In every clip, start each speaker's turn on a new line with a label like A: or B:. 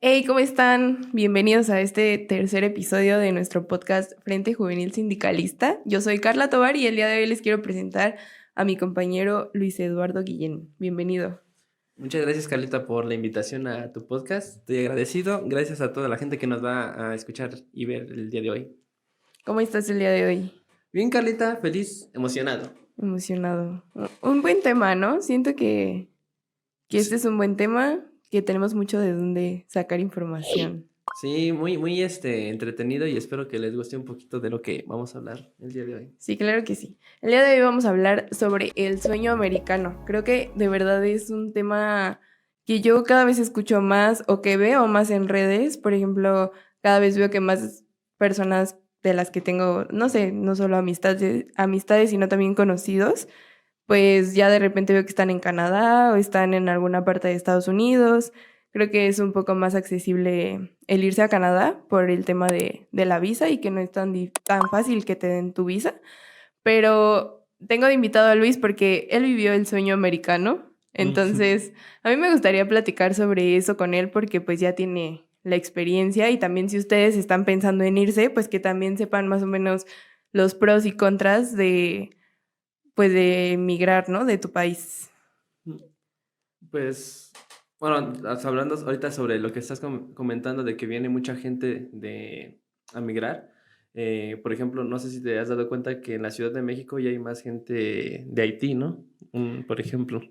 A: Hey, ¿cómo están? Bienvenidos a este tercer episodio de nuestro podcast Frente Juvenil Sindicalista. Yo soy Carla Tovar y el día de hoy les quiero presentar a mi compañero Luis Eduardo Guillén. Bienvenido.
B: Muchas gracias, Carlita, por la invitación a tu podcast. Estoy agradecido. Gracias a toda la gente que nos va a escuchar y ver el día de hoy.
A: ¿Cómo estás el día de hoy?
B: Bien, Carlita, feliz, emocionado.
A: Emocionado. Un buen tema, ¿no? Siento que este
B: Sí,
A: es un buen tema, que tenemos mucho de dónde sacar información.
B: sí, muy entretenido y espero que les guste un poquito de lo que vamos a hablar el día de hoy.
A: Sí, claro que sí. El día de hoy vamos a hablar sobre el sueño americano. Creo que de verdad es un tema que yo cada vez escucho más o que veo más en redes. Por ejemplo, cada vez veo que más personas de las que tengo, no sé, no solo amistades, sino también conocidos, pues ya de repente veo que están en Canadá o están en alguna parte de Estados Unidos. Creo que es un poco más accesible el irse a Canadá por el tema de la visa y que no es tan fácil que te den tu visa. Pero tengo de invitado a Luis porque él vivió el sueño americano. Entonces, a mí me gustaría platicar sobre eso con él porque pues ya tiene la experiencia y también si ustedes están pensando en irse, pues que también sepan más o menos los pros y contras de pues de emigrar, ¿no? De tu país.
B: Pues, bueno, hablando ahorita sobre lo que estás comentando de que viene mucha gente a migrar. Por ejemplo, no sé si te has dado cuenta que en la Ciudad de México ya hay más gente de Haití, ¿no? Por ejemplo.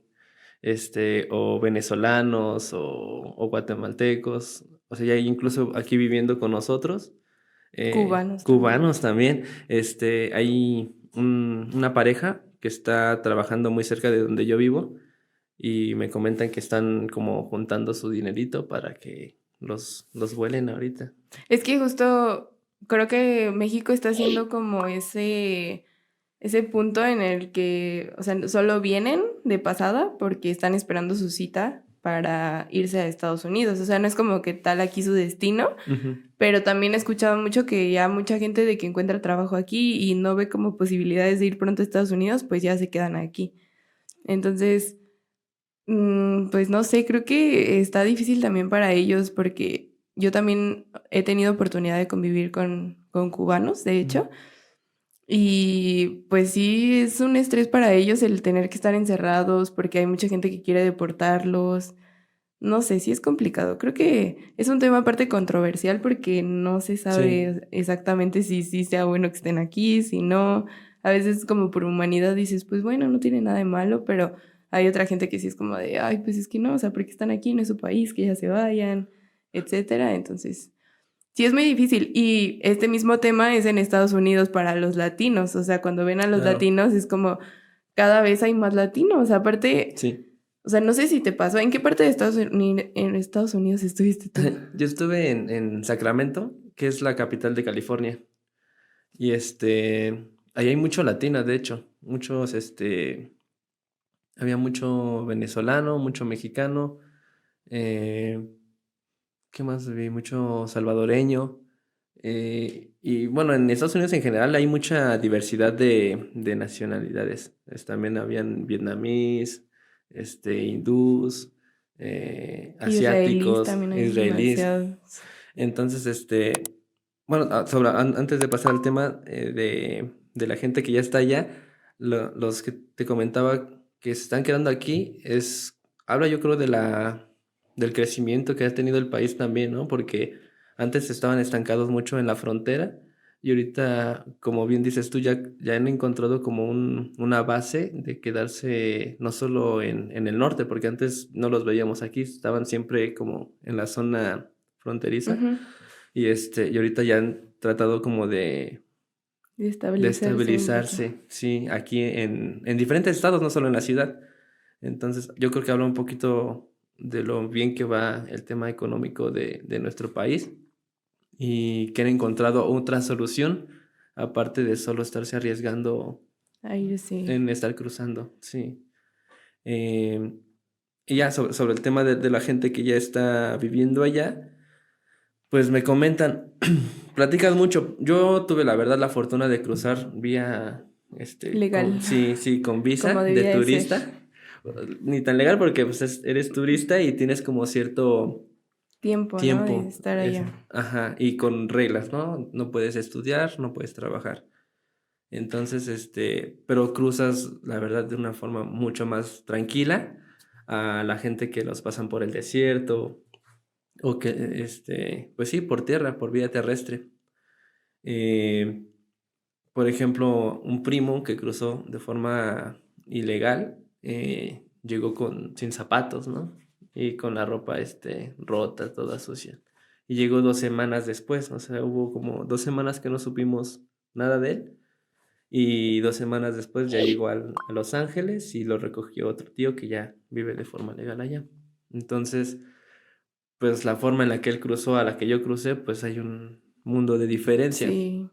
B: O venezolanos o guatemaltecos, o sea, ya hay incluso aquí viviendo con nosotros,
A: Cubanos también.
B: cubanos también, hay una pareja que está trabajando muy cerca de donde yo vivo y me comentan que están como juntando su dinerito para que los vuelen ahorita.
A: Es que justo creo que México está haciendo como ese punto en el que, o sea, solo vienen de pasada porque están esperando su cita para irse a Estados Unidos. O sea, no es como que tal aquí su destino,
B: Ujú.
A: pero también he escuchado mucho que ya mucha gente de que encuentra trabajo aquí y no ve como posibilidades de ir pronto a Estados Unidos, pues ya se quedan aquí. Entonces, pues no sé, creo que está difícil también para ellos porque yo también he tenido oportunidad de convivir con cubanos, de
B: Ujú.
A: hecho, y pues sí, es un estrés para ellos el tener que estar encerrados porque hay mucha gente que quiere deportarlos. No sé, sí es complicado. Creo que es un tema aparte controversial porque no se
B: Sí.
A: sabe exactamente si sí sea bueno que estén aquí, si no. A veces como por humanidad dices, pues bueno, no tiene nada de malo, pero hay otra gente que sí es como de, ay, pues es que no, o sea, porque están aquí, no es su país, que ya se vayan, etcétera. Entonces, sí es muy difícil. Y este mismo tema es en Estados Unidos para los latinos. O sea, cuando ven a los
B: Claro,
A: latinos es como cada vez hay más latinos. Aparte,
B: sí.
A: o sea, no sé si te pasó. ¿En qué parte de en Estados Unidos estuviste tú?
B: Yo estuve en Sacramento, que es la capital de California. Y ahí hay mucho latino, de hecho. Había mucho venezolano, mucho mexicano. eh, ¿Qué más vi? Mucho salvadoreño. Y bueno, en Estados Unidos en general hay mucha diversidad de nacionalidades. También habían vietnamíes, hindús,
A: Israelíes
B: asiáticos,
A: también hay
B: israelíes.
A: demasiados.
B: Entonces, bueno, antes de pasar al tema de la gente que ya está allá, los que te comentaba que se están quedando aquí habla yo creo del crecimiento que ha tenido el país también, ¿no? Porque antes estaban estancados mucho en la frontera y ahorita, como bien dices tú, ya han encontrado como una base de quedarse no solo en el norte, porque antes no los veíamos aquí, estaban siempre como en la zona fronteriza.
A: Ujú.
B: Y ahorita ya han tratado como
A: De
B: de
A: estabilizarse un poco.
B: estabilizarse, sí, aquí en diferentes estados, no solo en la ciudad. Entonces, yo creo que habla un poquito de lo bien que va el tema económico de nuestro país y que han encontrado otra solución, aparte de solo estarse arriesgando
A: Ahí sí.
B: en estar cruzando, sí. Eh, y ya sobre el tema de la gente que ya está viviendo allá. Pues me comentan, platicas mucho. Yo tuve la verdad la fortuna de cruzar vía,
A: Legal,
B: sí, sí, con visa
A: como
B: de
A: debía de ser.
B: turista. Ni tan legal porque pues eres turista y tienes como cierto,
A: tiempo, ¿no? De
B: tiempo,
A: estar allá.
B: ajá, y con reglas, ¿no? No puedes estudiar, no puedes trabajar. Entonces, pero cruzas, la verdad, de una forma mucho más tranquila a la gente que los pasan por el desierto o que, pues sí, por tierra, por vía terrestre. Eh, por ejemplo, un primo que cruzó de forma ilegal, llegó sin zapatos, ¿no? Y con la ropa, rota, toda sucia. Y llegó 2 semanas después, o sea, hubo como 2 semanas que no supimos nada de él. Y 2 semanas después ya llegó a Los Ángeles y lo recogió otro tío que ya vive de forma legal allá. Entonces, pues la forma en la que él cruzó a la que yo crucé, pues hay un mundo de diferencia.
A: Sí.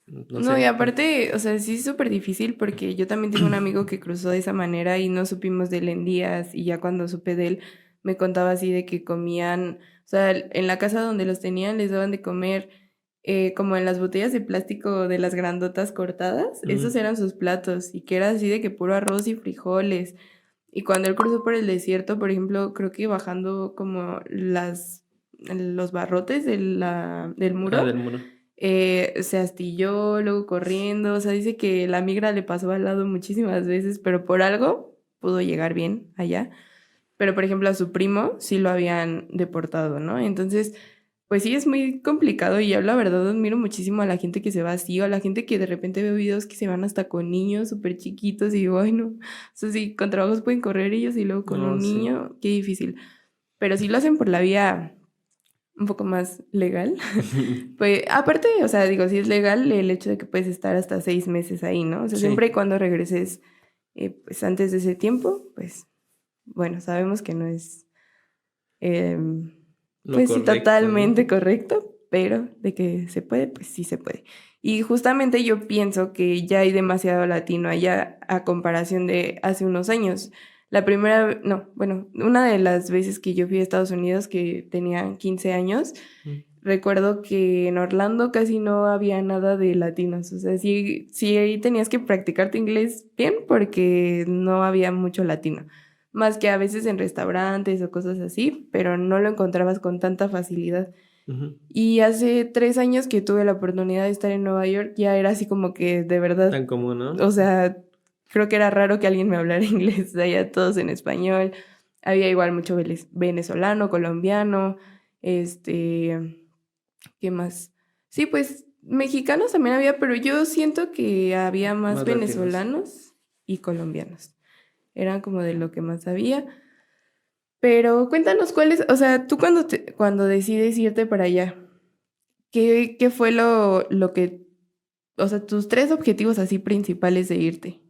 B: No
A: No, y
B: sé.
A: aparte, o sea, sí es súper difícil porque yo también tengo un amigo que cruzó de esa manera y no supimos de él en días y ya cuando supe de él me contaba así de que comían, o sea, en la casa donde los tenían les daban de comer como en las botellas de plástico de las grandotas cortadas, esos
B: Mm,
A: eran sus platos y que era así de que puro arroz y frijoles. Y cuando él cruzó por el desierto, por ejemplo, creo que bajando como los barrotes del muro,
B: del muro.
A: se astilló, luego corriendo, o sea, dice que la migra le pasó al lado muchísimas veces, pero por algo pudo llegar bien allá. Pero, por ejemplo, a su primo sí lo habían deportado, ¿no? Entonces, pues sí es muy complicado y yo la verdad admiro muchísimo a la gente que se va así o a la gente que de repente veo videos que se van hasta con niños súper chiquitos y digo, ay no, o sea, sí, con trabajos pueden correr ellos y luego con
B: No,
A: un
B: sí.
A: niño, qué difícil. Pero si lo hacen por la vía un poco más legal. Pues aparte, o sea, digo, sí es legal el hecho de que puedes estar hasta 6 meses ahí, ¿no? O sea, siempre y
B: Sí,
A: cuando regreses, pues antes de ese tiempo, pues bueno, sabemos que no es, em,
B: lo
A: pues sí,
B: correcto,
A: totalmente
B: ¿no?
A: correcto, pero de que se puede, pues sí se puede. Y justamente yo pienso que ya hay demasiado latino allá a comparación de hace unos años. La primera, no, bueno, una de las veces que yo fui a Estados Unidos, que tenía 15 años,
B: Mm,
A: recuerdo que en Orlando casi no había nada de latinos, o sea, sí, sí ahí tenías que practicar tu inglés bien porque no había mucho latino, más que a veces en restaurantes o cosas así, pero no lo encontrabas con tanta facilidad.
B: ujú.
A: Y hace 3 años que tuve la oportunidad de estar en Nueva York, ya era así como que de verdad,
B: Tan común, ¿no?
A: o sea, creo que era raro que alguien me hablara inglés, allá todos en español, había igual mucho venezolano, colombiano, este... ¿Qué más? Sí, pues mexicanos también había, pero yo siento que había más
B: Más latinos.
A: venezolanos y colombianos. Eran como de lo que más había. Pero cuéntanos cuáles, o sea, tú cuando decides irte para allá, ¿qué fue lo que, o sea, tus 3 objetivos así principales de irte?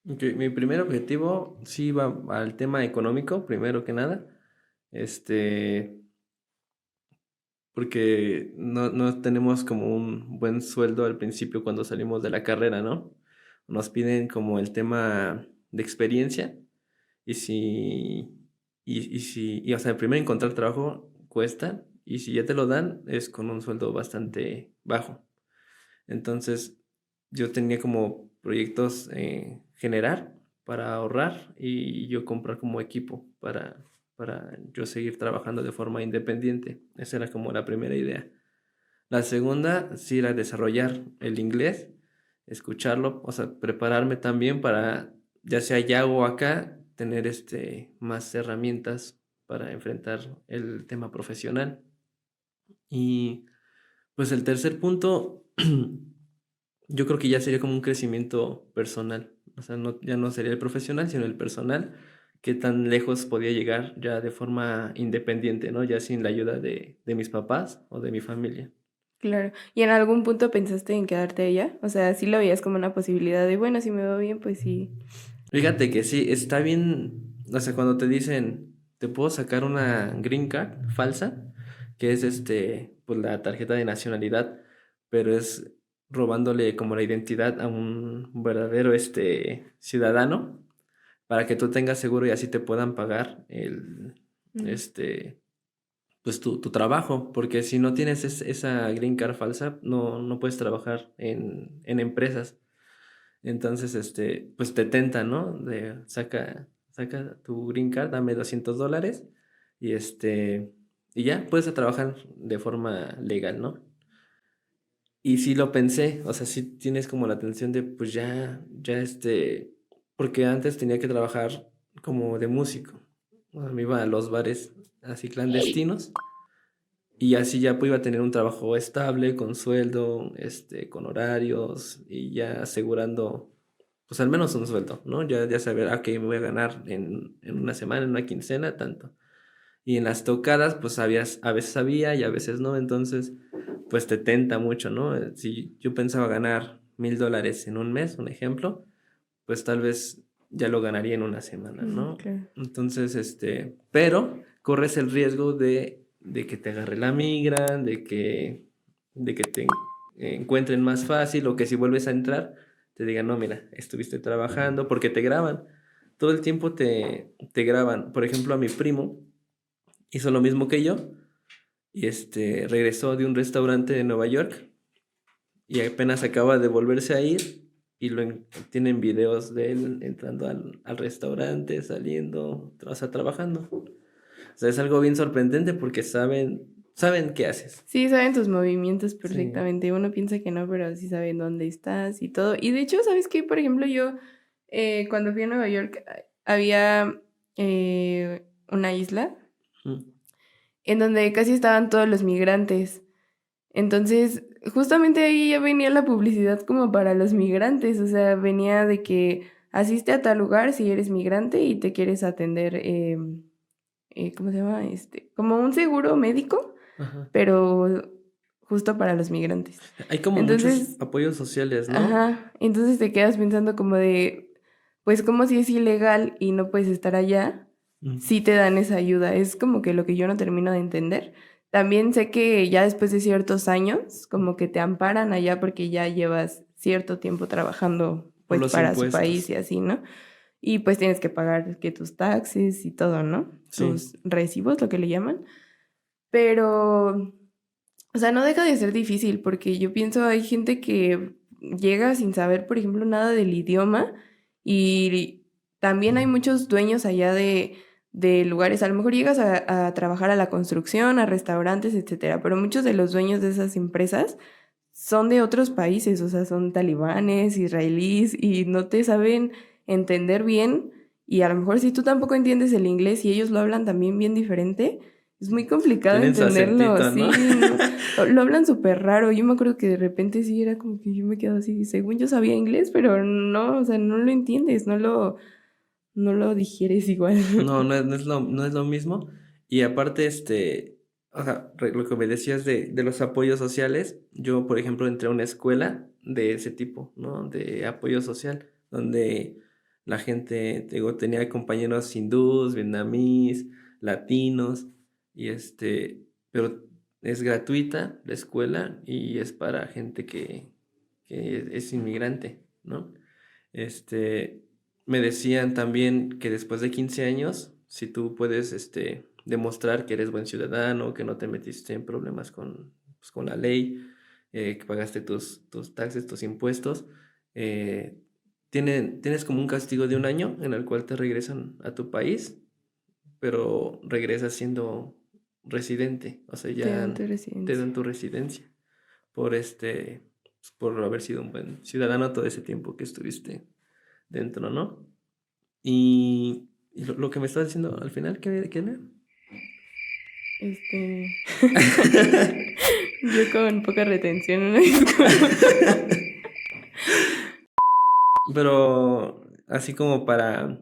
B: Ok, mi primer objetivo sí va al tema económico, primero que nada. Este, porque no tenemos como un buen sueldo al principio cuando salimos de la carrera, ¿no? Nos piden como el tema de experiencia y si, o sea, primero encontrar trabajo cuesta y si ya te lo dan es con un sueldo bastante bajo. Entonces, yo tenía como proyectos generar para ahorrar y yo comprar como equipo para yo seguir trabajando de forma independiente. Esa era como la primera idea. La segunda, sí, era desarrollar el inglés, escucharlo, o sea, prepararme también para, ya sea allá o acá, tener más herramientas para enfrentar el tema profesional. Y pues el tercer punto, yo creo que ya sería como un crecimiento personal. O sea, ya no sería el profesional, sino el personal. Qué tan lejos podía llegar ya de forma independiente, ¿no? Ya sin la ayuda de mis papás o de mi familia.
A: Claro. ¿Y en algún punto pensaste en quedarte allá? O sea, sí lo veías como una posibilidad de, bueno, si me va bien, pues sí.
B: Fíjate que sí, está bien. O sea, cuando te dicen, te puedo sacar una green card falsa, que es pues la tarjeta de nacionalidad, pero es robándole como la identidad a un verdadero ciudadano para que tú tengas seguro y así te puedan pagar
A: Mm.
B: pues tu trabajo, porque si no tienes esa green card falsa, no puedes trabajar en empresas. Entonces, pues te tenta, ¿no? Saca tu green card, dame $200 y y ya puedes trabajar de forma legal, ¿no? Y sí lo pensé, o sea, sí tienes como la atención de, pues ya porque antes tenía que trabajar como de músico, o sea, me iba a los bares así clandestinos y así ya pues iba a tener un trabajo estable, con sueldo, con horarios y ya asegurando, pues al menos un sueldo, ¿no? Ya saber, ok, me voy a ganar en una semana, en una quincena, tanto. Y en las tocadas, pues a veces sabía y a veces no, entonces, pues te tenta mucho, ¿no? Si yo pensaba ganar $1,000 en un mes, un ejemplo, pues tal vez ya lo ganaría en una semana, ¿no?
A: Claro.
B: Entonces, pero corres el riesgo de que te agarre la migra, de que te encuentren más fácil o que si vuelves a entrar, te digan, no, mira, estuviste trabajando, porque te graban. Todo el tiempo te graban. Por ejemplo, a mi primo hizo lo mismo que yo y regresó de un restaurante de Nueva York y apenas acaba de volverse a ir y tienen videos de él entrando al restaurante, saliendo, o sea, trabajando. O sea, es algo bien sorprendente porque saben qué haces.
A: Sí, saben tus movimientos
B: Sí.
A: perfectamente. Uno piensa que no, pero sí saben dónde estás y todo. Y de hecho, ¿sabes qué? Por ejemplo, yo cuando fui a Nueva York había una isla
B: Mm.
A: en donde casi estaban todos los migrantes. Entonces, justamente ahí ya venía la publicidad como para los migrantes. O sea, venía de que asiste a tal lugar si eres migrante y te quieres atender, ¿cómo se llama? Como un seguro médico,
B: Ajá.
A: pero justo para los migrantes.
B: Hay como muchos
A: Entonces,
B: apoyos sociales, ¿no?
A: ajá, entonces te quedas pensando como de, pues como si es ilegal y no puedes estar allá,
B: Mm.
A: sí te dan esa ayuda. Es como que lo que yo no termino de entender. También sé que ya después de ciertos años, como que te amparan allá porque ya llevas cierto tiempo trabajando
B: Por
A: pues
B: los
A: para su país
B: impuestos.
A: y así, ¿no? Y pues tienes que pagar que tus taxes y todo, ¿no?
B: Sí.
A: Tus recibos, lo que le llaman. Pero, o sea, no deja de ser difícil porque yo pienso, hay gente que llega sin saber, por ejemplo, nada del idioma y también hay muchos dueños allá de lugares. A lo mejor llegas a trabajar a la construcción, a restaurantes, etcétera, pero muchos de los dueños de esas empresas son de otros países, o sea, son talibanes, israelíes y no te saben entender bien y a lo mejor si tú tampoco entiendes el inglés y ellos lo hablan también bien diferente, es muy complicado
B: Tienen su
A: entenderlo,
B: acentito, ¿no?
A: sí, lo hablan súper raro. Yo me acuerdo que de repente sí era como que yo me quedaba así, según yo sabía inglés, pero no, o sea, no lo entiendes, no lo digieres igual.
B: No, no es lo mismo. Y aparte, o sea, lo que me decías de los apoyos sociales, yo, por ejemplo, entré a una escuela de ese tipo, ¿no? De apoyo social, donde la gente, te digo, tenía compañeros hindús, vietnamíes, latinos, y pero es gratuita la escuela y es para gente que es inmigrante, ¿no? Este, Me decían también que después de 15 años, si tú puedes demostrar que eres buen ciudadano, que no te metiste en problemas con la ley, que pagaste tus taxes, tus impuestos, eh, tienes como un castigo de un año en el cual te regresan a tu país, pero regresas siendo residente, o sea,
A: Te dan
B: ya
A: tu
B: te dan
A: residencia.
B: tu residencia por por haber sido un buen ciudadano todo ese tiempo que estuviste dentro, ¿no? Y lo que me estás diciendo al final, ¿qué era?
A: Este, yo con poca retención, una disculpa.
B: Pero así como para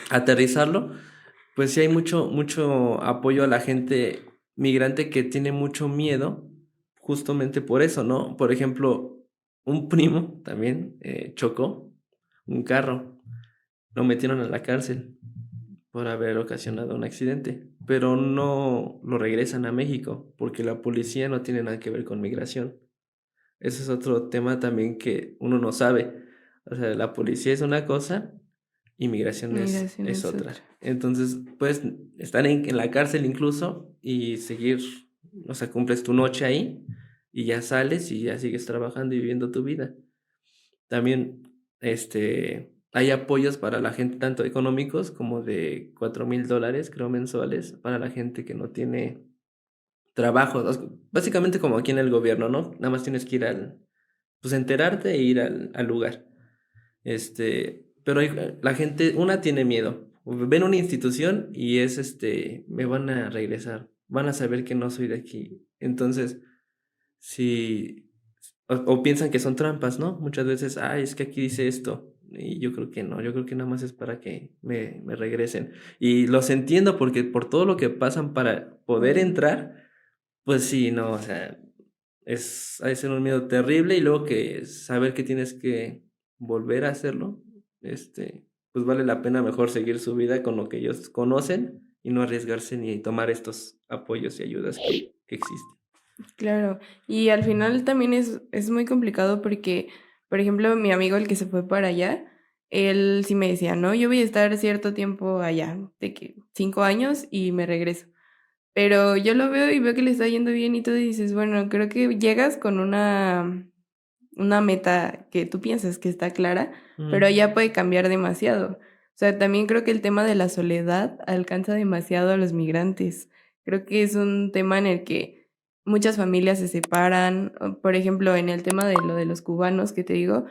B: aterrizarlo, pues sí hay mucho apoyo a la gente migrante que tiene mucho miedo, justamente por eso, ¿no? Por ejemplo, un primo también chocó un carro, lo metieron a la cárcel por haber ocasionado un accidente, pero no lo regresan a México porque la policía no tiene nada que ver con migración. Ese es otro tema también que uno no sabe. O sea, la policía es una cosa y migración
A: Migración
B: es
A: es
B: otra.
A: otra.
B: Entonces, puedes estar en la cárcel incluso y seguir, o sea, cumples tu noche ahí y ya sales y ya sigues trabajando y viviendo tu vida. También, hay apoyos para la gente, tanto económicos como de $4,000, creo, mensuales, para la gente que no tiene trabajo. Básicamente como aquí en el gobierno, ¿no? Nada más tienes que ir pues enterarte e ir al lugar. Pero la gente, una tiene miedo. Ven una institución y me van a regresar. Van a saber que no soy de aquí. Entonces, si, o piensan que son trampas, ¿no? Muchas veces, ay, es que aquí dice esto. Y yo creo que no, yo creo que nada más es para que me regresen. Y los entiendo porque por todo lo que pasan para poder entrar, pues sí, no, o sea, ha de ser un miedo terrible y luego que saber que tienes que volver a hacerlo, pues vale la pena mejor seguir su vida con lo que ellos conocen y no arriesgarse ni tomar estos apoyos y ayudas que existen.
A: Claro, y al final también es muy complicado porque, por ejemplo, mi amigo, el que se fue para allá, él sí me decía, no, yo voy a estar cierto tiempo allá, de que 5 años y me regreso. Pero yo lo veo y veo que le está yendo bien y tú dices, bueno, creo que llegas con una meta que tú piensas que está clara, pero
B: Ujú,
A: allá puede cambiar demasiado. O sea, también creo que el tema de la soledad alcanza demasiado a los migrantes. Creo que es un tema en el que muchas familias se separan. Por ejemplo, en el tema de lo de los cubanos que te digo,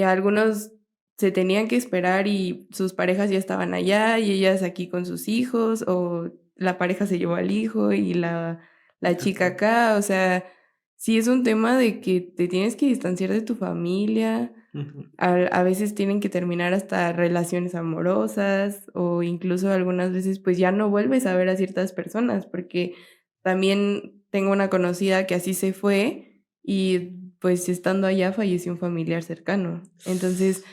A: algunos se tenían que esperar y sus parejas ya estaban allá y ellas aquí con sus hijos, o la pareja se llevó al hijo y la chica
B: exacto.
A: acá. O sea, sí, es un tema de que te tienes que distanciar de tu familia.
B: Ujú,
A: A veces tienen que terminar hasta relaciones amorosas, o incluso algunas veces pues ya no vuelves a ver a ciertas personas, porque también tengo una conocida que así se fue y pues estando allá falleció un familiar cercano. Entonces,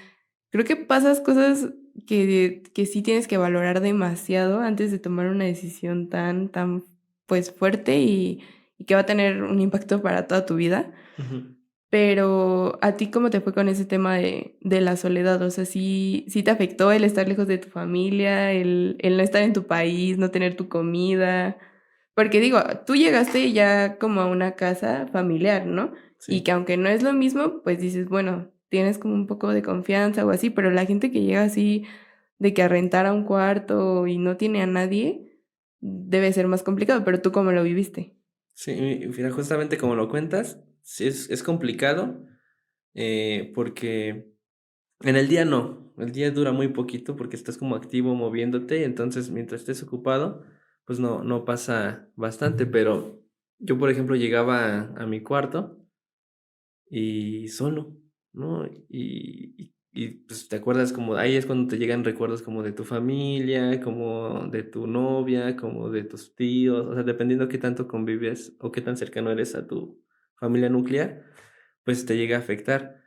A: creo que pasas cosas que sí tienes que valorar demasiado antes de tomar una decisión tan pues fuerte y que va a tener un impacto para toda tu vida.
B: ujú.
A: Pero, ¿a ti cómo te fue con ese tema de la soledad? O sea, ¿sí te afectó el estar lejos de tu familia, el no estar en tu país, no tener tu comida? Porque digo, tú llegaste ya como a una casa familiar, ¿no? Y
B: Sí.
A: que aunque no es lo mismo, pues dices, bueno, tienes como un poco de confianza o así, pero la gente que llega así de que a rentar a un cuarto y no tiene a nadie, debe ser más complicado, pero ¿tú cómo lo viviste?
B: Sí, y mira, justamente como lo cuentas, sí es complicado, porque en el día no, el día dura muy poquito porque estás como activo moviéndote, entonces mientras estés ocupado, pues no pasa bastante, pero yo, por ejemplo, llegaba a mi cuarto y solo, ¿no? Pues te acuerdas como ahí es cuando te llegan recuerdos como de tu familia, como de tu novia, como de tus tíos, o sea, dependiendo qué tanto convives o qué tan cercano eres a tu familia nuclear, pues te llega a afectar.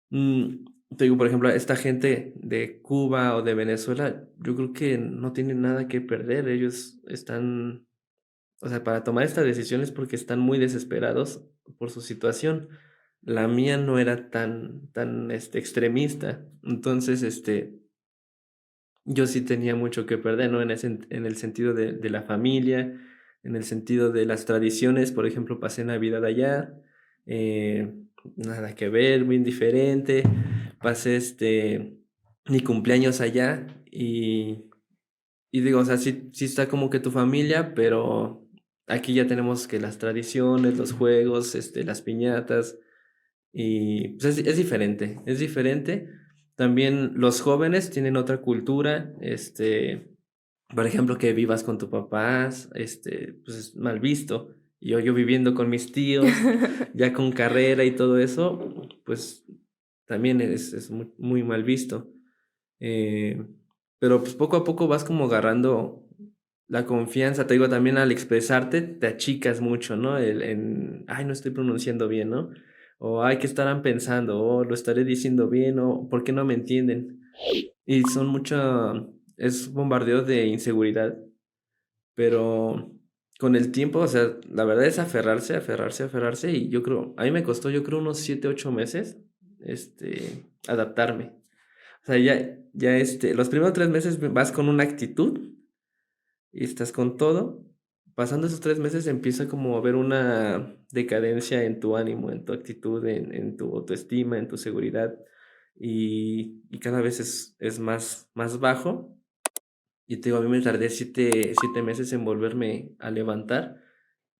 B: Mm, Te digo, por ejemplo, esta gente de Cuba o de Venezuela, yo creo que no tienen nada que perder. Ellos están, o sea, para tomar esta decisión es porque están muy desesperados por su situación. La mía no era tan extremista. Entonces, yo sí tenía mucho que perder, ¿no? En el sentido de la familia, en el sentido de las tradiciones. Por ejemplo, pasé Navidad allá, eh, nada que ver, muy indiferente. Pasé, mi cumpleaños allá y digo, o sea, sí está como que tu familia, pero aquí ya tenemos que las tradiciones, los juegos, las piñatas. Y pues es diferente, es diferente. También los jóvenes tienen otra cultura, por ejemplo, que vivas con tus papás, pues es mal visto. Yo viviendo con mis tíos, ya con carrera y todo eso, pues también es muy mal visto. Eh, pero pues poco a poco vas como agarrando la confianza. Te digo, también al expresarte te achicas mucho, ¿no? Ay, no estoy pronunciando bien, ¿no? O, ay, ¿qué estarán pensando? O, lo estaré diciendo bien, o, ¿por qué no me entienden? Y es bombardeo de inseguridad, pero con el tiempo, o sea, la verdad es aferrarse, aferrarse, aferrarse, y yo creo, a mí me costó, yo creo, unos 7, 8 meses, adaptarme. O sea, ya los primeros 3 meses vas con una actitud y estás con todo. Pasando esos 3 meses empieza como a haber una decadencia en tu ánimo, en tu actitud, en tu autoestima, en tu seguridad. y cada vez es más bajo. Y te digo, a mí me tardé 7 meses en volverme a levantar,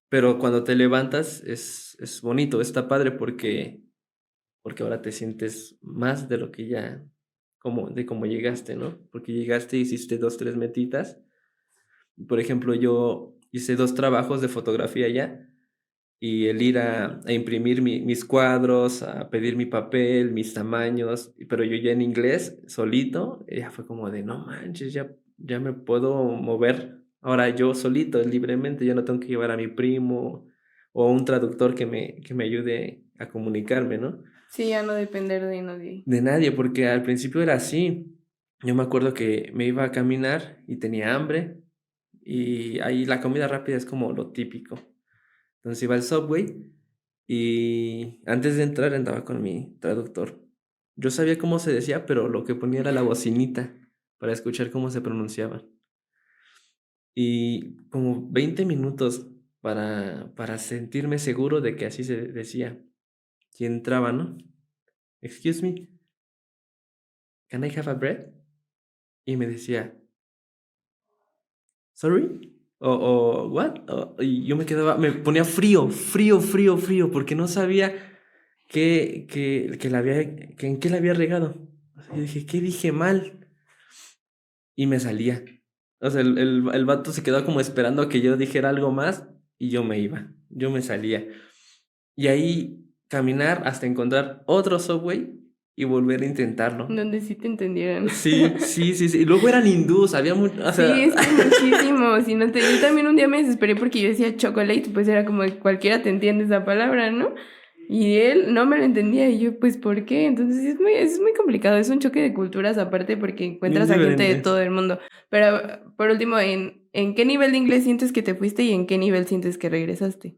B: pero cuando te levantas es bonito, está padre porque ahora te sientes más de lo que ya, de cómo llegaste, ¿no? Porque llegaste, hiciste 2, 3 metitas. Por ejemplo, yo hice 2 trabajos de fotografía ya, y el ir a imprimir mis cuadros, a pedir mi papel, mis tamaños, pero yo ya en inglés, solito, ya fue como de, no manches, ya me puedo mover ahora yo solito, libremente, ya no tengo que llevar a mi primo o a un traductor que me ayude a comunicarme, ¿no?
A: Sí, ya no depender de nadie.
B: De nadie, porque al principio era así. Yo me acuerdo que me iba a caminar y tenía hambre, y ahí la comida rápida es como lo típico. Entonces iba al Subway y antes de entrar andaba con mi traductor. Yo sabía cómo se decía, pero lo que ponía era la bocinita para escuchar cómo se pronunciaba. Y como 20 minutos para sentirme seguro de que así se decía. Y entraba, ¿no? Excuse me, can I have a bread? Y me decía, sorry, o what? Y yo me quedaba, me ponía frío, frío, frío, frío, porque no sabía en qué la había regado. Y dije, ¿qué dije mal? Y me salía. O sea, el vato se quedó como esperando a que yo dijera algo más y yo me iba, yo me salía. Y ahí caminar hasta encontrar otro Subway y volver a intentarlo.
A: Donde sí te entendieran.
B: Sí, sí, sí, sí. Y luego eran hindús, había mucho, o
A: Sí,
B: sea,
A: es que muchísimo. Si no te... Yo también un día me desesperé porque yo decía chocolate, pues era como que cualquiera te entiende esa palabra, ¿no? Y él no me lo entendía y yo, pues, ¿por qué? Entonces es muy complicado, es un choque de culturas aparte porque
B: bien
A: encuentras a gente de
B: diferente.
A: todo el mundo. Pero, por último, ¿en qué nivel de inglés sientes que te fuiste y en qué nivel sientes que regresaste?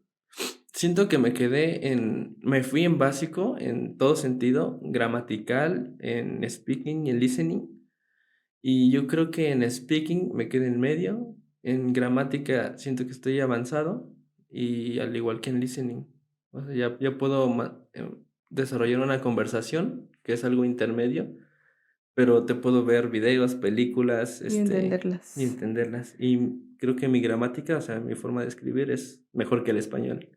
B: Siento que me fui en básico en todo sentido, gramatical, en speaking y en listening. Y yo creo que en speaking me quedé en medio, en gramática siento que estoy avanzado y al igual que en listening. O sea, ya puedo desarrollar una conversación, que es algo intermedio, pero te puedo ver videos, películas,
A: Y
B: y
A: entenderlas.
B: entenderlas. Y creo que mi gramática, o sea, mi forma de escribir es mejor que el español.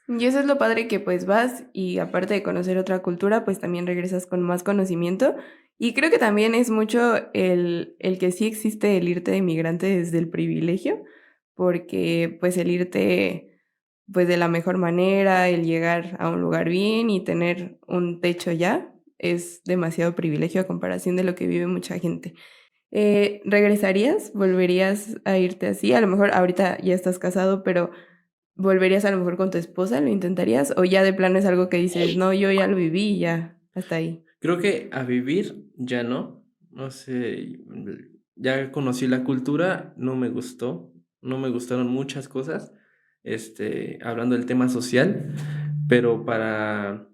A: Y eso es lo padre que pues vas y aparte de conocer otra cultura, pues también regresas con más conocimiento. Y creo que también es mucho el que sí existe el irte de migrante desde el privilegio, porque pues el irte pues de la mejor manera, el llegar a un lugar bien y tener un techo ya, es demasiado privilegio a comparación de lo que vive mucha gente. ¿Regresarías? ¿Volverías a irte así? A lo mejor ahorita ya estás casado, pero ¿volverías a lo mejor con tu esposa? ¿Lo intentarías? ¿O ya de plano es algo que dices, no, yo ya lo viví y ya, hasta ahí?
B: Creo que a vivir ya no. No sé, ya conocí la cultura, no me gustó, no me gustaron muchas cosas, hablando del tema social, pero para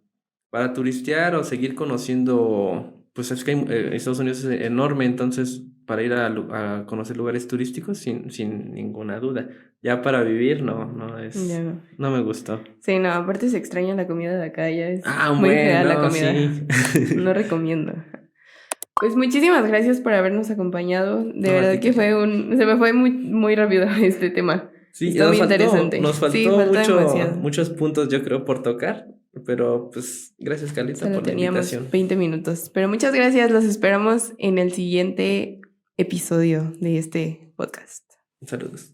B: turistear o seguir conociendo, pues es que Estados Unidos es enorme, entonces para ir a conocer lugares turísticos sin ninguna duda. Ya para vivir,
A: Ya no.
B: no me gustó.
A: Sí, no, aparte se extraña la comida de acá, ya es
B: Ah,
A: muy fea la
B: bueno,
A: comida.
B: sí.
A: No recomiendo. Pues muchísimas gracias por habernos acompañado. De
B: No, a
A: verdad
B: ti,
A: que
B: Cari.
A: se me fue muy, muy rápido este tema.
B: Sí,
A: Está muy interesante.
B: nos
A: Sí,
B: faltó
A: falta demasiado.
B: muchos puntos, yo creo, por tocar, pero pues gracias, Carlita,
A: Solo
B: por la
A: teníamos
B: invitación.
A: 20 minutos. Pero muchas gracias. Los esperamos en el siguiente episodio de este podcast.
B: Saludos.